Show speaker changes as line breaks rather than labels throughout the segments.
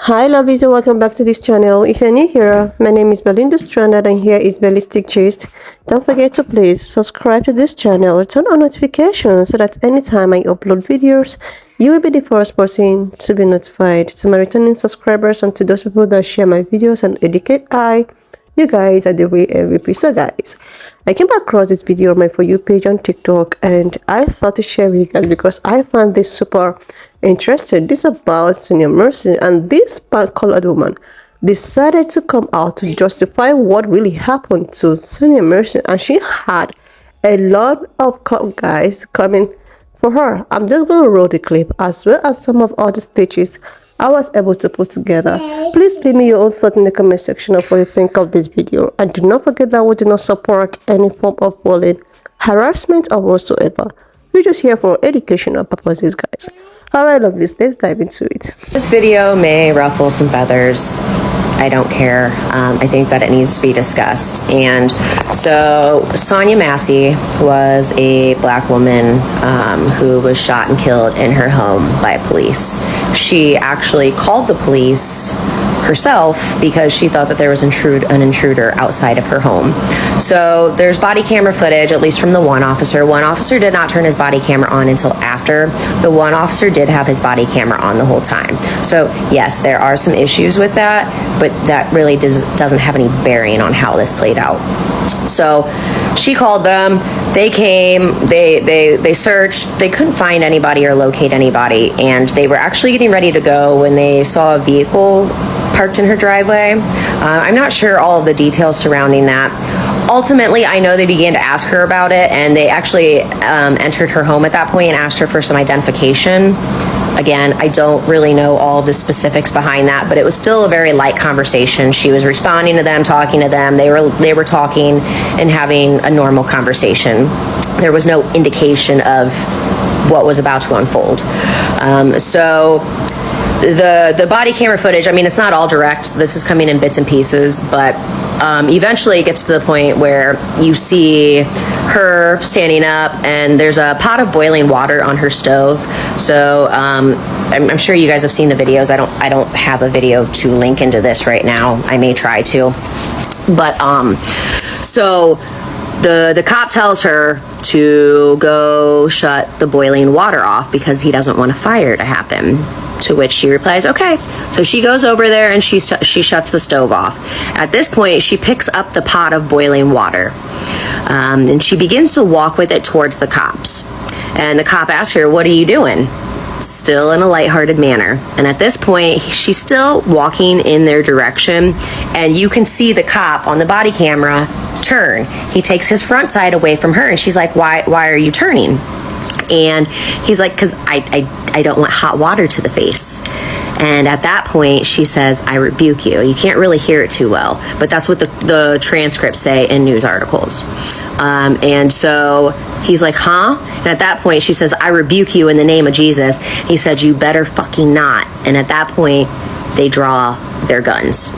Hi lovies and welcome back to this channel. If you're new here, my name is Belinda Stranded and here is Ballistic Gist. Don't forget to please subscribe to this channel or turn on notifications so that anytime I upload videos, you will be the first person to be notified. To my returning subscribers and to those people that share my videos and educate you guys are the real MVP. So guys, I came across this video on my For You page on TikTok and I thought to share with you guys because I found this super interesting. This is about Sonya Massey, and this colored woman decided to come out to justify what really happened to Sonya Massey, and she had a lot of guys coming for her. I'm just going to roll the clip as well as some of all the stitches I was able to put together. Please leave me your own thoughts in the comment section of what you think of this video, and do not forget that we do not support any form of bullying, harassment or whatsoever. We're just here for educational purposes, guys. Alright lovelies, let's dive into it.
This video may ruffle some feathers. I don't care. I think that it needs to be discussed. And so Sonya Massey was a black woman who was shot and killed in her home by police. She actually called the police herself because she thought that there was an intruder outside of her home. So there's body camera footage, at least from the one officer. One officer did not turn his body camera on until after. The one officer did have his body camera on the whole time. So yes, there are some issues with that, but that really doesn't have any bearing on how this played out. So she called them, they came, they searched, they couldn't find anybody or locate anybody, and they were actually getting ready to go when they saw a vehicle parked in her driveway. I'm not sure all of the details surrounding that. Ultimately, I know they began to ask her about it, and they actually entered her home at that point and asked her for some identification. Again, I don't really know all the specifics behind that, but it was still a very light conversation. She was responding to them, talking to them. They were talking and having a normal conversation. There was no indication of what was about to unfold. So the body camera footage, I mean, it's not all direct. This is coming in bits and pieces, but eventually it gets to the point where you see her standing up and there's a pot of boiling water on her stove. So I'm sure you guys have seen the videos. I don't have a video to link into this right now. I may try to, but so the cop tells her to go shut the boiling water off because he doesn't want a fire to happen. To which she replies, okay. So she goes over there and she shuts the stove off. At this point, she picks up the pot of boiling water and she begins to walk with it towards the cops. And the cop asks her, what are you doing? Still in a lighthearted manner. And at this point, she's still walking in their direction, and you can see the cop on the body camera turn. He takes his front side away from her, and she's like, why are you turning? And he's like, because I don't want hot water to the face. And at that point, she says, I rebuke you. You can't really hear it too well, but that's what the transcripts say in news articles. And so he's like, huh? And at that point, she says, I rebuke you in the name of Jesus. He said, you better fucking not. And at that point, they draw their guns.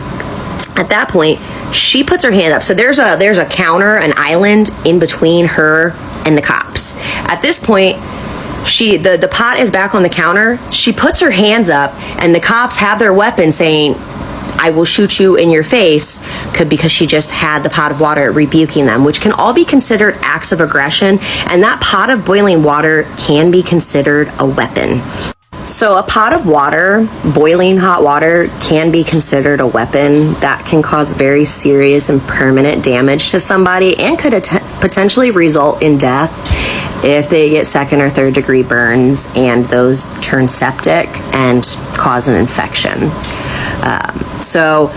At that point, she puts her hand up. So there's a counter, an island in between her and the cops. At this point, the pot is back on the counter. She puts her hands up, and the cops have their weapons saying, I will shoot you in your face, because she just had the pot of water rebuking them, which can all be considered acts of aggression, and that pot of boiling water can be considered a weapon. So a pot of water, boiling hot water, can be considered a weapon that can cause very serious and permanent damage to somebody and could potentially result in death if they get second or third degree burns and those turn septic and cause an infection. So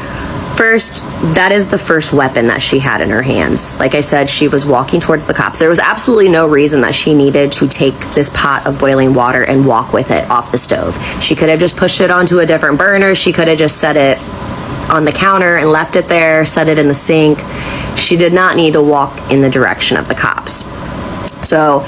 first, that is the first weapon that she had in her hands. Like I said, she was walking towards the cops. There was absolutely no reason that she needed to take this pot of boiling water and walk with it off the stove. She could have just pushed it onto a different burner. She could have just set it on the counter and left it there, set it in the sink. She did not need to walk in the direction of the cops. So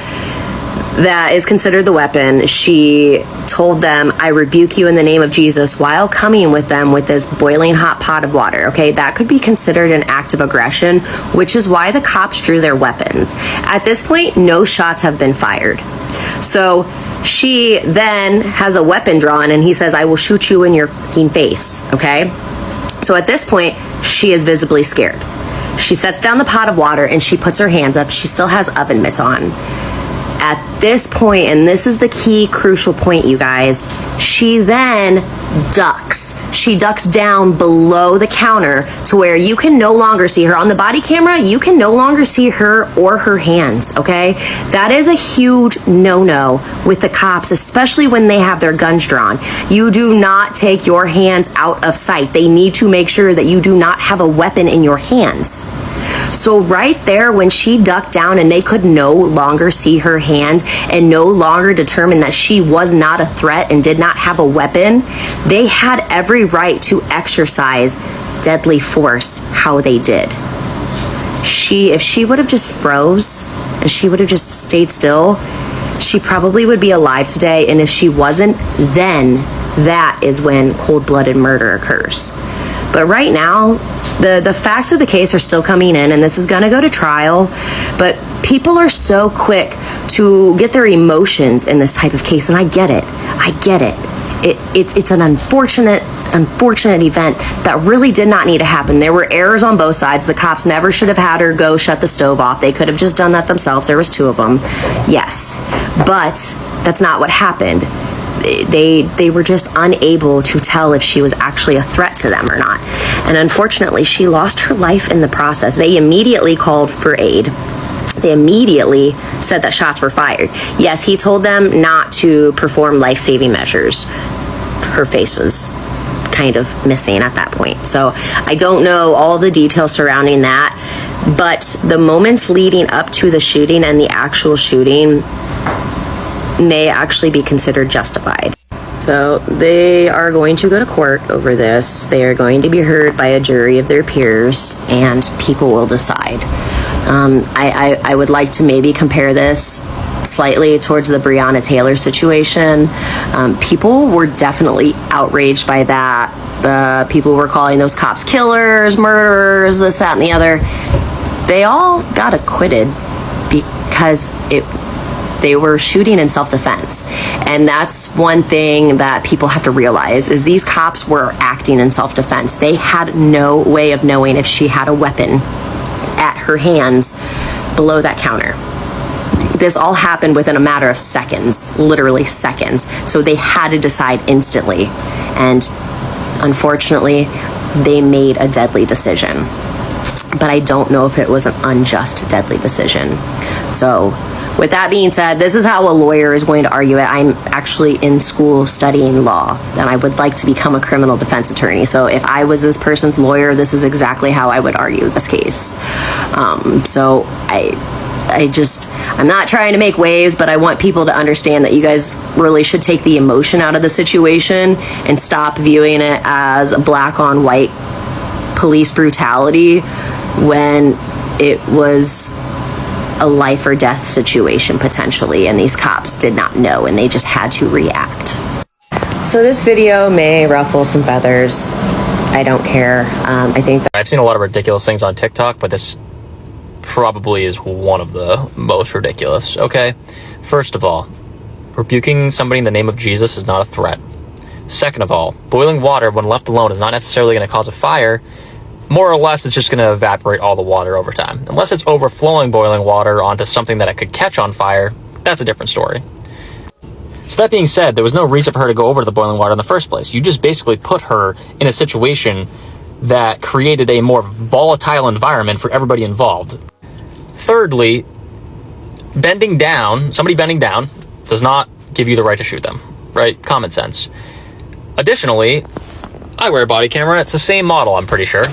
that is considered the weapon. She told them, I rebuke you in the name of Jesus, while coming with them with this boiling hot pot of water. Okay, that could be considered an act of aggression, which is why the cops drew their weapons. At this point, no shots have been fired. So She then has a weapon drawn and he says, "I will shoot you in your fucking face," okay? So at this point, she is visibly scared. She sets down the pot of water and she puts her hands up. She still has oven mitts on. At this point, and this is the key crucial point, you guys, she then ducks. She ducks down below the counter to where you can no longer see her. On the body camera, you can no longer see her or her hands, okay? That is a huge no-no with the cops, especially when they have their guns drawn. You do not take your hands out of sight. They need to make sure that you do not have a weapon in your hands. So right there, when she ducked down and they could no longer see her hands and no longer determine that she was not a threat and did not have a weapon, they had every right to exercise deadly force how they did. If she would have just froze and she would have just stayed still, she probably would be alive today. And if she wasn't, then that is when cold-blooded murder occurs. But right now, the facts of the case are still coming in, and this is going to go to trial. But people are so quick to get their emotions in this type of case, and I get it. It's an unfortunate event that really did not need to happen. There were errors on both sides. The cops never should have had her go shut the stove off. They could have just done that themselves. There was 2 of them. Yes, but that's not what happened. They were just unable to tell if she was actually a threat to them or not. And unfortunately, she lost her life in the process. They immediately called for aid. They immediately said that shots were fired. Yes, he told them not to perform life-saving measures. Her face was kind of missing at that point. So I don't know all the details surrounding that, but the moments leading up to the shooting and the actual shooting may actually be considered justified. So they are going to go to court over this. They are going to be heard by a jury of their peers, and people will decide. I would like to maybe compare this slightly towards the Breonna Taylor situation. People were definitely outraged by that. The people were calling those cops killers, murderers, this, that, and the other. They all got acquitted because they were shooting in self-defense. And that's one thing that people have to realize, is these cops were acting in self-defense. They had no way of knowing if she had a weapon at her hands below that counter. This all happened within a matter of seconds, literally seconds. So they had to decide instantly. And unfortunately, they made a deadly decision. But I don't know if it was an unjust deadly decision. So with that being said, this is how a lawyer is going to argue it. I'm actually in school studying law, and I would like to become a criminal defense attorney. So if I was this person's lawyer, this is exactly how I would argue this case. So I'm not trying to make waves, but I want people to understand that you guys really should take the emotion out of the situation and stop viewing it as a black on white police brutality when it was a life or death situation potentially, and these cops did not know and they just had to react. So this video may ruffle some feathers. I don't care. I think that
I've seen a lot of ridiculous things on TikTok, but this probably is one of the most ridiculous. Okay, first of all, rebuking somebody in the name of Jesus is not a threat. Second of all, boiling water when left alone is not necessarily going to cause a fire. More or less, it's just going to evaporate all the water over time. Unless it's overflowing boiling water onto something that it could catch on fire, that's a different story. So that being said, there was no reason for her to go over to the boiling water in the first place. You just basically put her in a situation that created a more volatile environment for everybody involved. Thirdly, somebody bending down does not give you the right to shoot them, right? Common sense. Additionally, I wear a body camera. It's the same model, I'm pretty sure.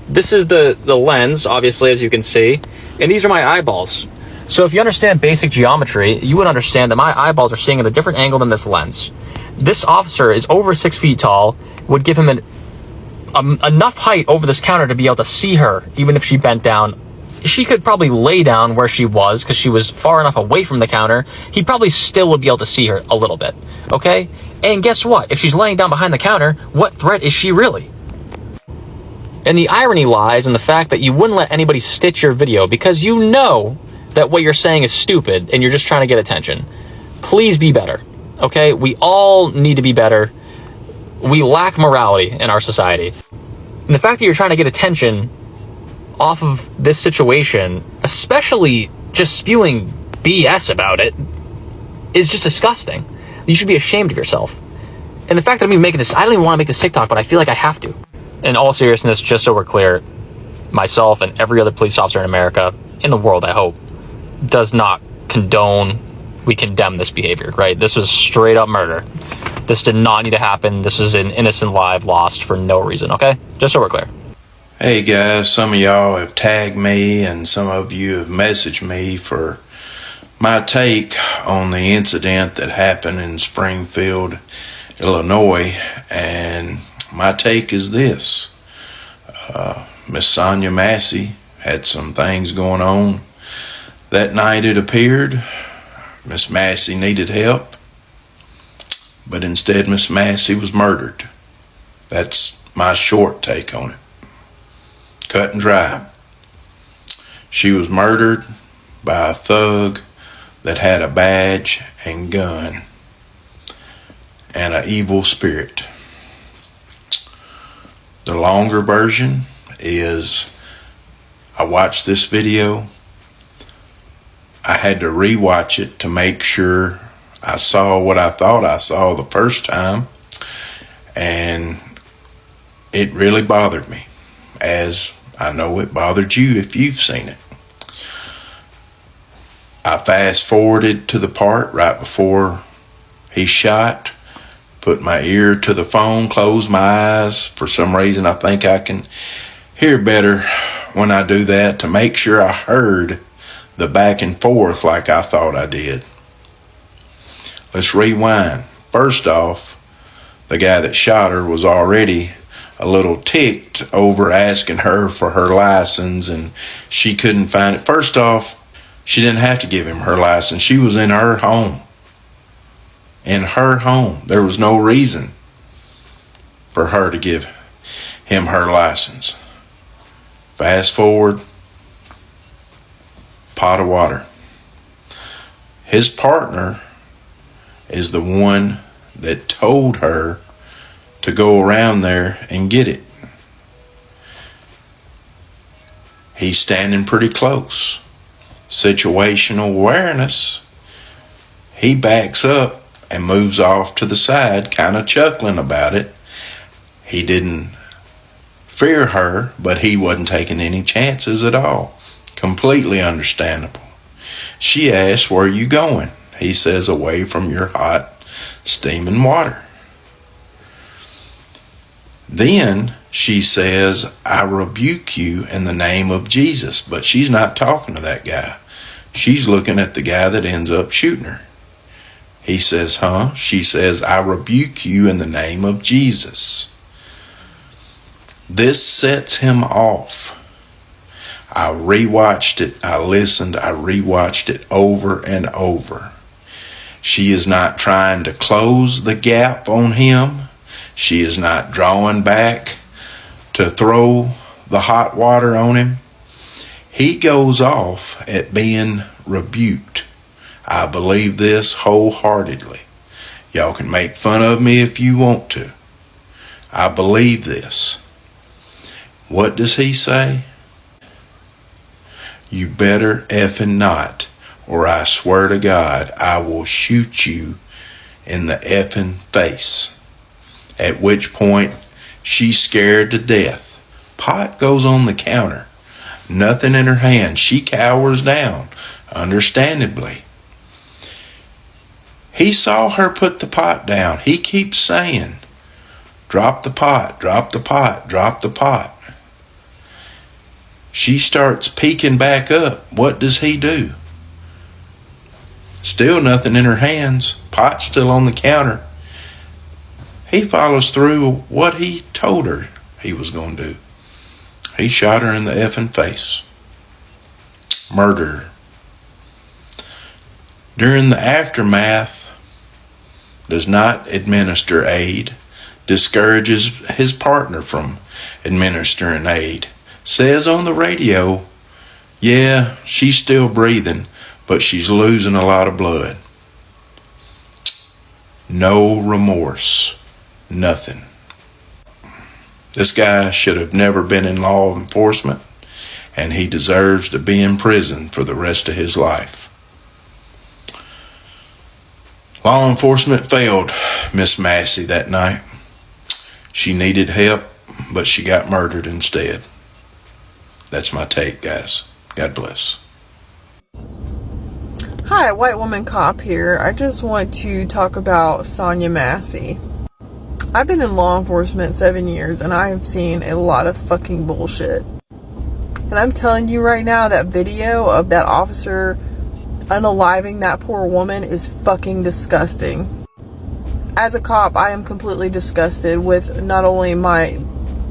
This is the lens, obviously, as you can see. And these are my eyeballs. So if you understand basic geometry, you would understand that my eyeballs are seeing at a different angle than this lens. This officer is over 6 feet tall, would give him enough height over this counter to be able to see her, even if she bent down. She could probably lay down where she was because she was far enough away from the counter. He probably still would be able to see her a little bit, okay? And guess what? If she's laying down behind the counter, what threat is she really? And the irony lies in the fact that you wouldn't let anybody stitch your video because you know that what you're saying is stupid and you're just trying to get attention. Please be better, okay? We all need to be better. We lack morality in our society. And the fact that you're trying to get attention off of this situation, especially just spewing BS about it, is just disgusting. You should be ashamed of yourself. And the fact that I'm even making this, I don't even want to make this TikTok, but I feel like I have to. In all seriousness, just so we're clear, myself and every other police officer in America, in the world, I hope, does not condone, we condemn this behavior, right? This was straight up murder. This did not need to happen. This is an innocent life lost for no reason, okay? Just so we're clear.
Hey guys, some of y'all have tagged me and some of you have messaged me for my take on the incident that happened in Springfield, Illinois, and my take is this. Miss Sonya Massey had some things going on that night, it appeared. Miss Massey needed help, but instead Miss Massey was murdered. That's my short take on it. Cut and dry. She was murdered by a thug that had a badge and gun and an evil spirit. The longer version is, I watched this video. I had to rewatch it to make sure I saw what I thought I saw the first time, and it really bothered me, as I know it bothered you if you've seen it. I fast forwarded to the part right before he shot, put my ear to the phone, closed my eyes. For some reason, I think I can hear better when I do that, to make sure I heard the back and forth like I thought I did. Let's rewind. First off, the guy that shot her was already a little ticked over asking her for her license, and she couldn't find it. First off, she didn't have to give him her license. She was in her home. In her home. There was no reason for her to give him her license. Fast forward, pot of water. His partner is the one that told her to go around there and get it. He's standing pretty close. Situational awareness. He backs up and moves off to the side, kind of chuckling about it. He didn't fear her, but he wasn't taking any chances at all. Completely understandable. She asks, "Where are you going?" He says, "Away from your hot, steaming water." Then she says, "I rebuke you in the name of Jesus." But she's not talking to that guy. She's looking at the guy that ends up shooting her. He says, "Huh?" She says, "I rebuke you in the name of Jesus." This sets him off. I rewatched it. I listened. I rewatched it over and over. She is not trying to close the gap on him. She is not drawing back to throw the hot water on him. He goes off at being rebuked. I believe this wholeheartedly. Y'all can make fun of me if you want to. I believe this. What does he say? "You better effing not, or I swear to God, I will shoot you in the effing face." At which point, she's scared to death. Pot goes on the counter. Nothing in her hand. She cowers down, understandably. He saw her put the pot down. He keeps saying, "Drop the pot, drop the pot, drop the pot." She starts peeking back up. What does he do? Still nothing in her hands. Pot still on the counter. He follows through what he told her he was going to do. He shot her in the effing face. Murdered her. During the aftermath, does not administer aid, discourages his partner from administering aid, says on the radio, yeah, she's still breathing, but she's losing a lot of blood. No remorse. Nothing. This guy should have never been in law enforcement, and he deserves to be in prison for the rest of his life. Law enforcement failed Miss Massey that night. She needed help, but she got murdered instead. That's my take, guys. God bless.
Hi, white woman cop here. I just want to talk about Sonya Massey. I've been in law enforcement 7 years, and I have seen a lot of fucking bullshit. And I'm telling you right now, that video of that officer unaliving that poor woman is fucking disgusting. As a cop, I am completely disgusted with not only my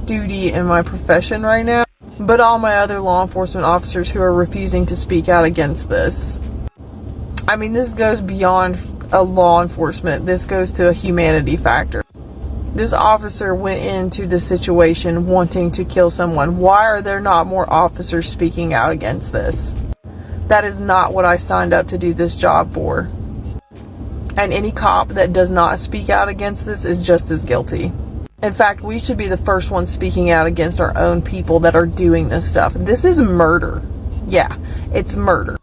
duty and my profession right now, but all my other law enforcement officers who are refusing to speak out against this. I mean, this goes beyond a law enforcement. This goes to a humanity factor. This officer went into the situation wanting to kill someone. Why are there not more officers speaking out against this? That is not what I signed up to do this job for. And any cop that does not speak out against this is just as guilty. In fact, we should be the first ones speaking out against our own people that are doing this stuff. This is murder. Yeah, it's murder.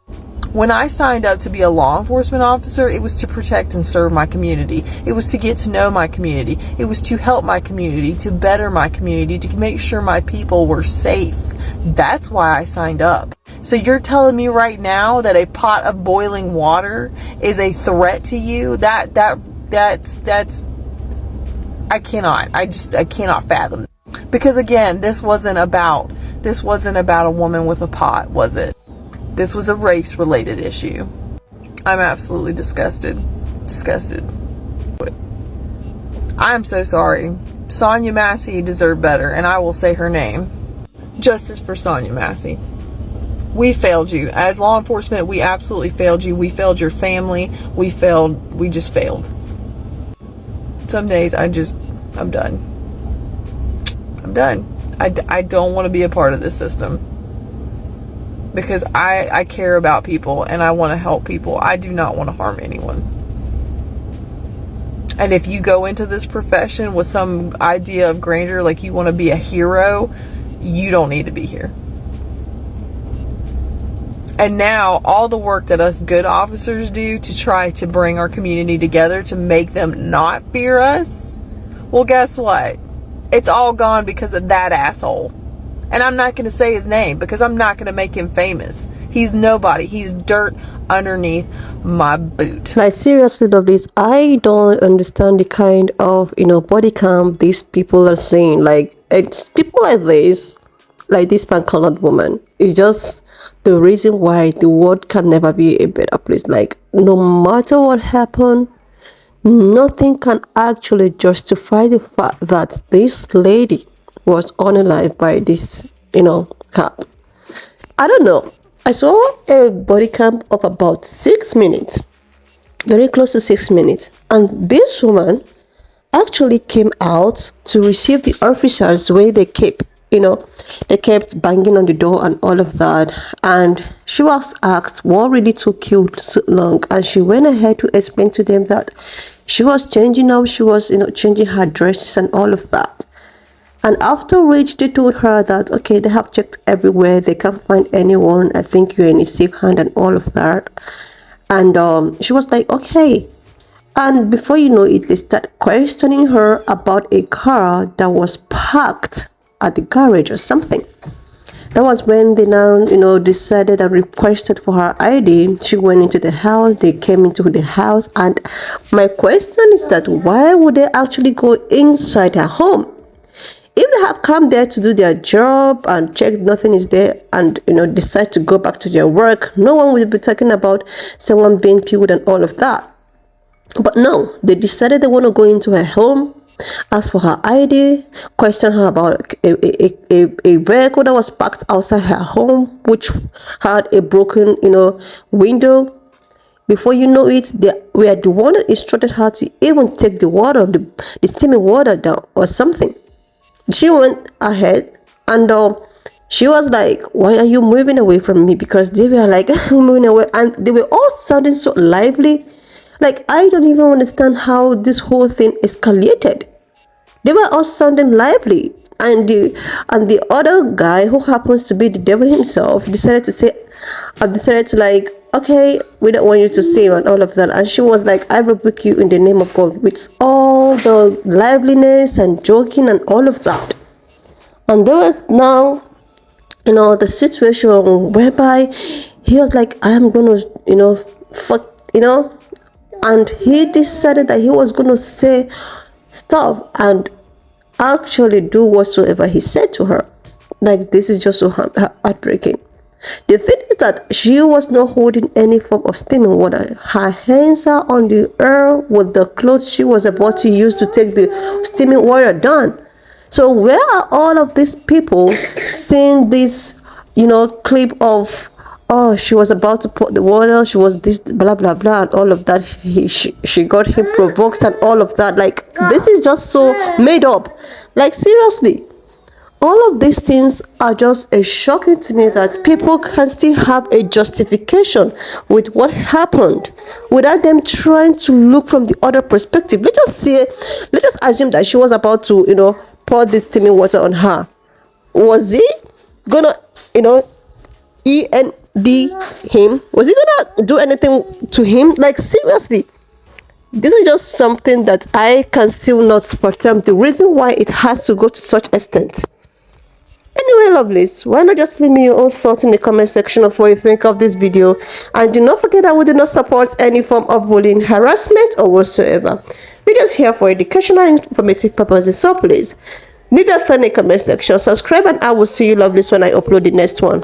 When I signed up to be a law enforcement officer, it was to protect and serve my community. It was to get to know my community. It was to help my community, to better my community, to make sure my people were safe. That's why I signed up. So you're telling me right now that a pot of boiling water is a threat to you? That's I cannot fathom. Because again, this wasn't about a woman with a pot, was it? This was a race-related issue. I'm absolutely disgusted. I'm so sorry. Sonya Massey deserved better, and I will say her name. Justice for Sonya Massey. We failed you. As law enforcement, we absolutely failed you. We failed your family. We just failed. Some days I'm done. I'm done. I don't want to be a part of this system. Because I care about people and I want to help people. I do not want to harm anyone. And if you go into this profession with some idea of grandeur, like you want to be a hero, you don't need to be here. And now all the work that us good officers do to try to bring our community together to make them not fear us, well, guess what? It's all gone because of that asshole. And I'm not going to say his name because I'm not going to make him famous. He's nobody. He's dirt underneath my boot.
Like, seriously, Lovelace, I don't understand the kind of, body cam these people are saying. Like, it's people like this pan-colored woman. It's just the reason why the world can never be a better place. Like, no matter what happened, nothing can actually justify the fact that this lady was unalive by this, cop. I don't know. I saw a body cam of about 6 minutes, very close to 6 minutes, and this woman actually came out to receive the officers where they kept banging on the door and all of that. And she was asked, what really took you so long? And she went ahead to explain to them that she was changing up, she was, changing her dresses and all of that. And after which they told her that, okay, they have checked everywhere, they can't find anyone, I think you're in a safe hand and all of that. And she was like, okay. And before you know it, they start questioning her about a car that was parked at the garage or something. That was when they now, decided and requested for her ID. She went into the house, they came into the house. And my question is that why would they actually go inside her home? If they have come there to do their job and check nothing is there and, decide to go back to their work, no one will be talking about someone being killed and all of that. But no, they decided they want to go into her home, ask for her ID, question her about a vehicle that was parked outside her home, which had a broken, window. Before you know it, we had the one that instructed her to even take the water, the steaming water down or something. She went ahead and she was like, why are you moving away from me? Because they were like moving away, and they were all sounding so lively Like, I don't even understand how this whole thing escalated. They were all sounding lively, and the other guy, who happens to be the devil himself, decided to like, okay, we don't want you to sing and all of that. And she was like, I rebuke you in the name of God, with all the liveliness and joking and all of that. And there was now, the situation whereby he was like, I am gonna, fuck, and he decided that he was gonna say stuff and actually do whatsoever he said to her. Like, this is just so heartbreaking. The thing is that she was not holding any form of steaming water. Her hands are on the air with the clothes she was about to use to take the steaming water down. So where are all of these people seeing this, clip of, oh, she was about to put the water, she was this, blah, blah, blah, and all of that. She got him provoked and all of that. Like, this is just so made up. Like, seriously. All of these things are just shocking to me, that people can still have a justification with what happened without them trying to look from the other perspective. Let's just assume that she was about to, pour this steaming water on her. Was he gonna, END him? Was he gonna do anything to him? Like, seriously. This is just something that I can still not fathom the reason why it has to go to such extent. Anyway, lovelies, why not just leave me your own thoughts in the comment section of what you think of this video, and do not forget that we do not support any form of bullying, harassment, or whatsoever. We're just here for educational and informative purposes, so please leave your thought in the comment section, subscribe, and I will see you lovelies when I upload the next one.